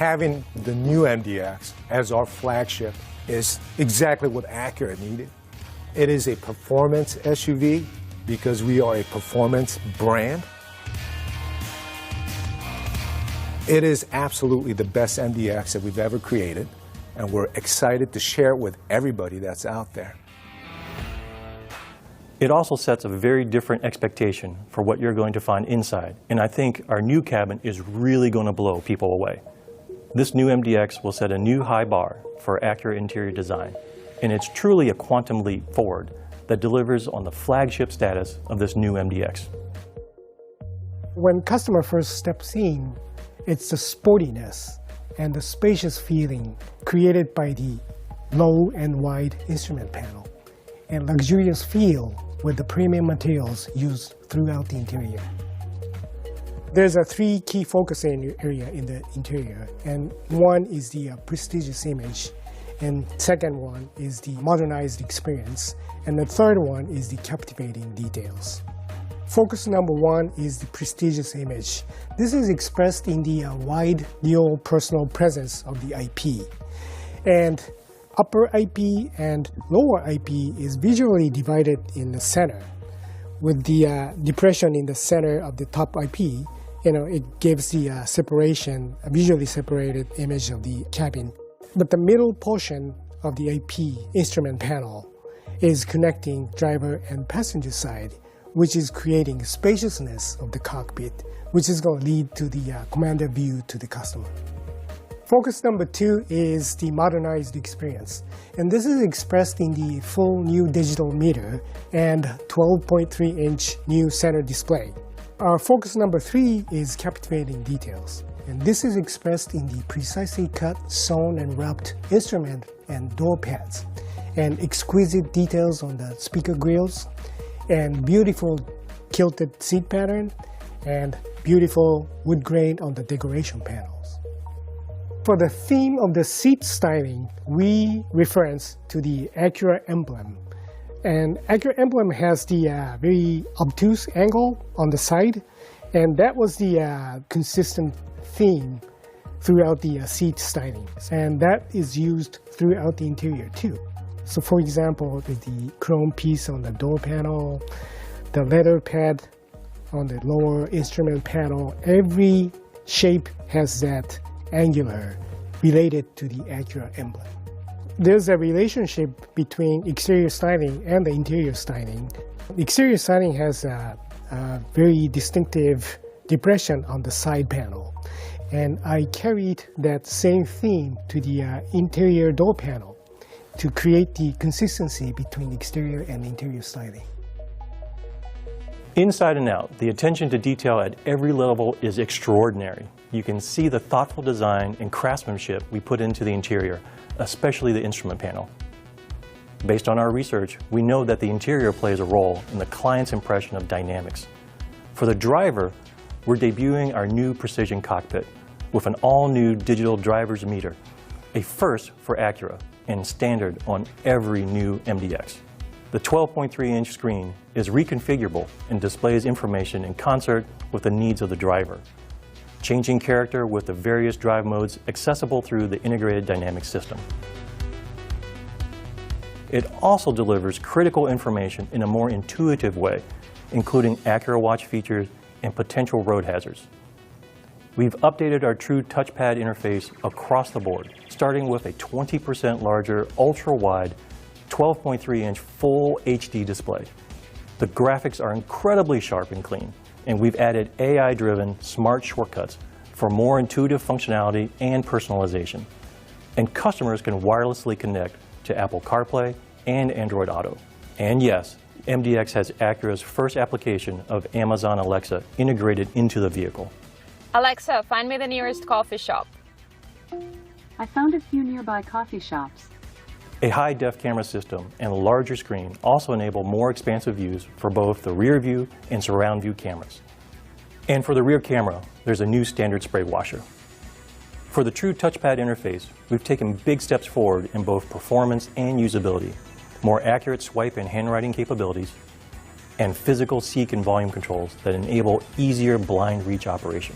Having the new MDX as our flagship is exactly what Acura needed. It is a performance SUV because we are a performance brand. It is absolutely the best MDX that we've ever created, and we're excited to share it with everybody that's out there. It also sets a very different expectation for what you're going to find inside, and I think our new cabin is really going to blow people away. This new MDX will set a new high bar for Acura interior design, and it's truly a quantum leap forward that delivers on the flagship status of this new MDX. When customer first steps in, it's the sportiness and the spacious feeling created by the low and wide instrument panel, and luxurious feel with the premium materials used throughout the interior. There's a three key focus area in the interior, and one is the prestigious image, and second one is the modernized experience, and the third one is the captivating details. Focus number one is the prestigious image. This is expressed in the wide dual personal presence of the IP. And upper IP and lower IP is visually divided in the center. With the depression in the center of the top IP, it gives the separation, a visually separated image of the cabin. But the middle portion of the IP instrument panel is connecting driver and passenger side, which is creating spaciousness of the cockpit, which is going to lead to the commander view to the customer. Focus number two is the modernized experience, and this is expressed in the full new digital meter and 12.3-inch new center display. Our focus number three is captivating details, and this is expressed in the precisely cut, sewn, and wrapped instrument and door pads, and exquisite details on the speaker grills, and beautiful kilted seat pattern, and beautiful wood grain on the decoration panels. For the theme of the seat styling, we reference to the Acura emblem. And Acura emblem has the very obtuse angle on the side, and that was the consistent theme throughout the seat styling. And that is used throughout the interior too. So for example, the chrome piece on the door panel, the leather pad on the lower instrument panel, every shape has that angular related to the Acura emblem. There's a relationship between exterior styling and the interior styling. Exterior styling has a very distinctive depression on the side panel, and I carried that same theme to the interior door panel to create the consistency between exterior and interior styling. Inside and out, the attention to detail at every level is extraordinary. You can see the thoughtful design and craftsmanship we put into the interior, especially the instrument panel. Based on our research, we know that the interior plays a role in the client's impression of dynamics. For the driver, we're debuting our new Precision Cockpit with an all-new digital driver's meter, a first for Acura and standard on every new MDX. The 12.3-inch screen is reconfigurable and displays information in concert with the needs of the driver, changing character with the various drive modes accessible through the integrated dynamic system. It also delivers critical information in a more intuitive way, including Acura Watch features and potential road hazards. We've updated our true touchpad interface across the board, starting with a 20% larger, ultra-wide, 12.3-inch full HD display. The graphics are incredibly sharp and clean, and we've added AI-driven smart shortcuts for more intuitive functionality and personalization. And customers can wirelessly connect to Apple CarPlay and Android Auto. And yes, MDX has Acura's first application of Amazon Alexa integrated into the vehicle. Alexa, find me the nearest coffee shop. I found a few nearby coffee shops. A high-def camera system and a larger screen also enable more expansive views for both the rear view and surround view cameras. And for the rear camera, there's a new standard spray washer. For the true touchpad interface, we've taken big steps forward in both performance and usability, more accurate swipe and handwriting capabilities, and physical seek and volume controls that enable easier blind reach operation.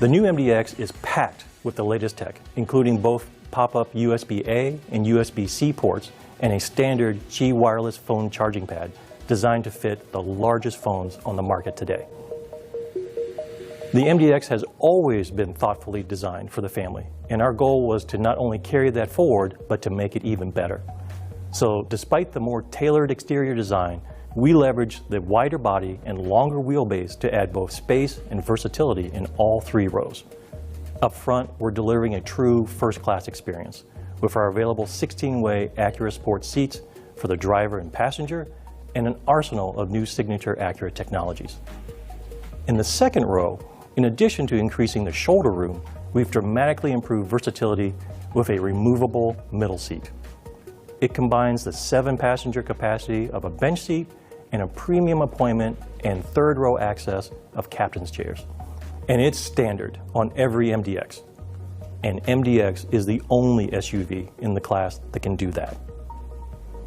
The new MDX is packed with the latest tech, including both pop-up USB-A and USB-C ports and a standard Qi wireless phone charging pad designed to fit the largest phones on the market today. The MDX has always been thoughtfully designed for the family, and our goal was to not only carry that forward, but to make it even better. So despite the more tailored exterior design, we leveraged the wider body and longer wheelbase to add both space and versatility in all three rows. Up front, we're delivering a true first-class experience with our available 16-way Acura Sport seats for the driver and passenger, and an arsenal of new signature Acura technologies. In the second row, in addition to increasing the shoulder room, we've dramatically improved versatility with a removable middle seat. It combines the 7-passenger capacity of a bench seat and a premium appointment and third-row access of captain's chairs. And it's standard on every MDX. And MDX is the only SUV in the class that can do that.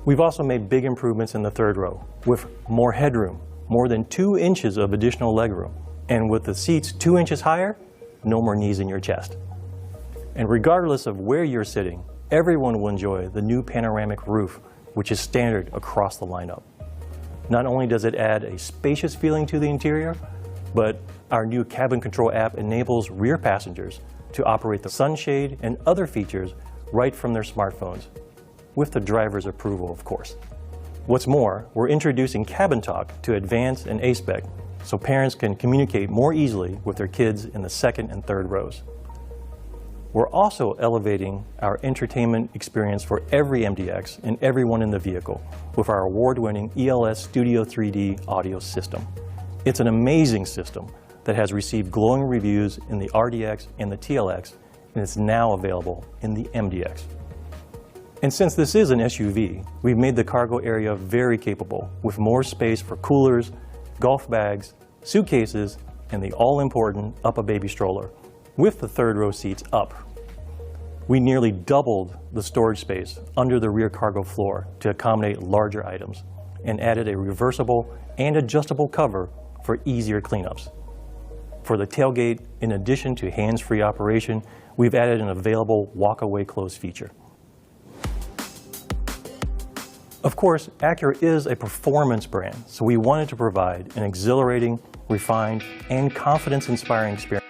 We've also made big improvements in the third row with more headroom, more than 2 inches of additional legroom. And with the seats 2 inches higher, no more knees in your chest. And regardless of where you're sitting, everyone will enjoy the new panoramic roof, which is standard across the lineup. Not only does it add a spacious feeling to the interior, but our new cabin control app enables rear passengers to operate the sunshade and other features right from their smartphones, with the driver's approval, of course. What's more, we're introducing Cabin Talk to Advanced and A-Spec, so parents can communicate more easily with their kids in the second and third rows. We're also elevating our entertainment experience for every MDX and everyone in the vehicle with our award-winning ELS Studio 3D audio system. It's an amazing system that has received glowing reviews in the RDX and the TLX, and it's now available in the MDX. And since this is an SUV, we've made the cargo area very capable with more space for coolers, golf bags, suitcases, and the all-important Up-A-Baby stroller, with the third row seats up. We nearly doubled the storage space under the rear cargo floor to accommodate larger items, and added a reversible and adjustable cover for easier cleanups. For the tailgate, in addition to hands-free operation, we've added an available walk-away close feature. Of course, Acura is a performance brand, so we wanted to provide an exhilarating, refined, and confidence-inspiring experience.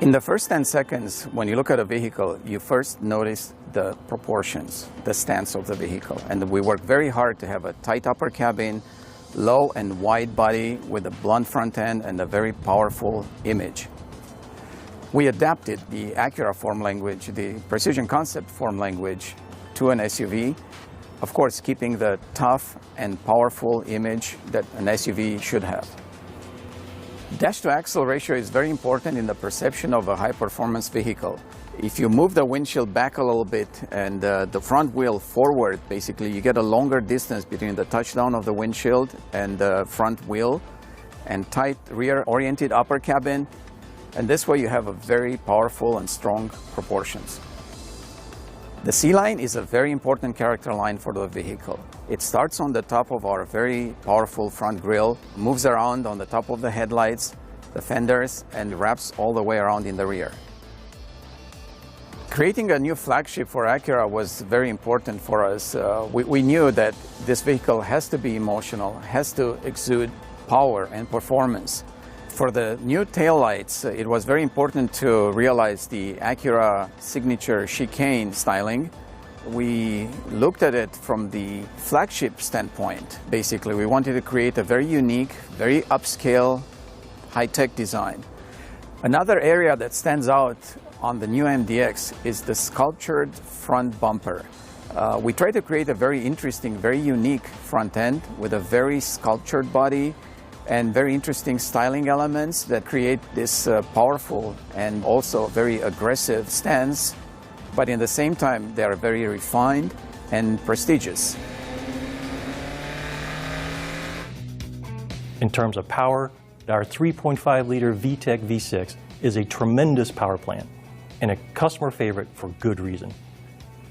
In the first 10 seconds, when you look at a vehicle, you first notice the proportions, the stance of the vehicle. And we work very hard to have a tight upper cabin, low and wide body with a blunt front end and a very powerful image. We adapted the Acura form language, the Precision Concept form language, to an SUV, of course keeping the tough and powerful image that an SUV should have. Dash-to-axle ratio is very important in the perception of a high-performance vehicle. If you move the windshield back a little bit and the front wheel forward, basically you get a longer distance between the touchdown of the windshield and the front wheel, and tight rear-oriented upper cabin, and this way you have a very powerful and strong proportions. The C-line is a very important character line for the vehicle. It starts on the top of our very powerful front grille, moves around on the top of the headlights, the fenders, and wraps all the way around in the rear. Creating a new flagship for Acura was very important for us. We knew that this vehicle has to be emotional, has to exude power and performance. For the new taillights, it was very important to realize the Acura signature chicane styling. We looked at it from the flagship standpoint. Basically, we wanted to create a very unique, very upscale, high-tech design. Another area that stands out on the new MDX is the sculptured front bumper. We tried to create a very interesting, very unique front end with a very sculptured body and very interesting styling elements that create this powerful and also very aggressive stance, but in the same time they are very refined and prestigious. In terms of power, our 3.5-liter VTEC V6 is a tremendous power plant and a customer favorite for good reason.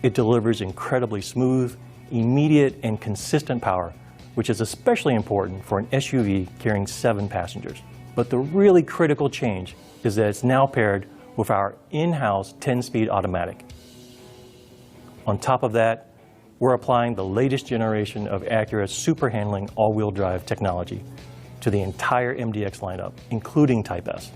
It delivers incredibly smooth, immediate, and consistent power, which is especially important for an SUV carrying 7 passengers. But the really critical change is that it's now paired with our in-house 10-speed automatic. On top of that, we're applying the latest generation of Acura's super handling all-wheel drive technology to the entire MDX lineup, including Type S.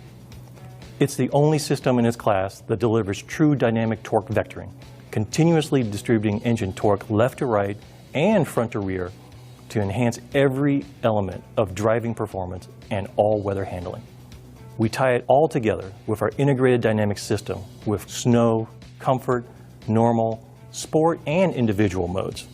It's the only system in its class that delivers true dynamic torque vectoring, continuously distributing engine torque left to right and front to rear to enhance every element of driving performance and all-weather handling. We tie it all together with our integrated dynamic system with snow, comfort, normal, sport, and individual modes.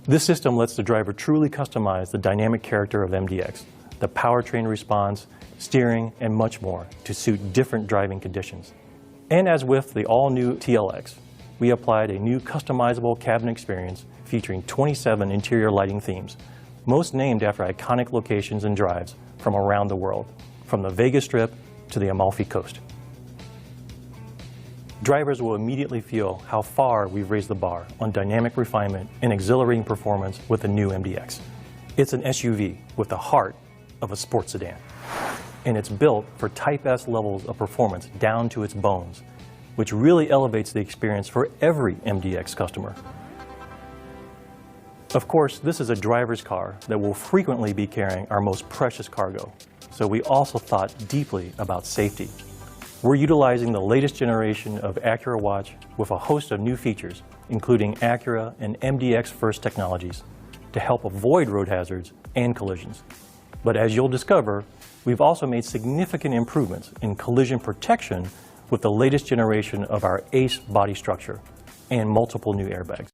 This system lets the driver truly customize the dynamic character of MDX, the powertrain response, steering, and much more to suit different driving conditions. And as with the all-new TLX, we applied a new customizable cabin experience featuring 27 interior lighting themes, most named after iconic locations and drives from around the world, from the Vegas Strip to the Amalfi Coast. Drivers will immediately feel how far we've raised the bar on dynamic refinement and exhilarating performance with the new MDX. It's an SUV with the heart of a sports sedan, and it's built for Type S levels of performance down to its bones, which really elevates the experience for every MDX customer. Of course, this is a driver's car that will frequently be carrying our most precious cargo, so we also thought deeply about safety. We're utilizing the latest generation of Acura Watch with a host of new features, including Acura and MDX First technologies, to help avoid road hazards and collisions. But as you'll discover, we've also made significant improvements in collision protection with the latest generation of our ACE body structure and multiple new airbags.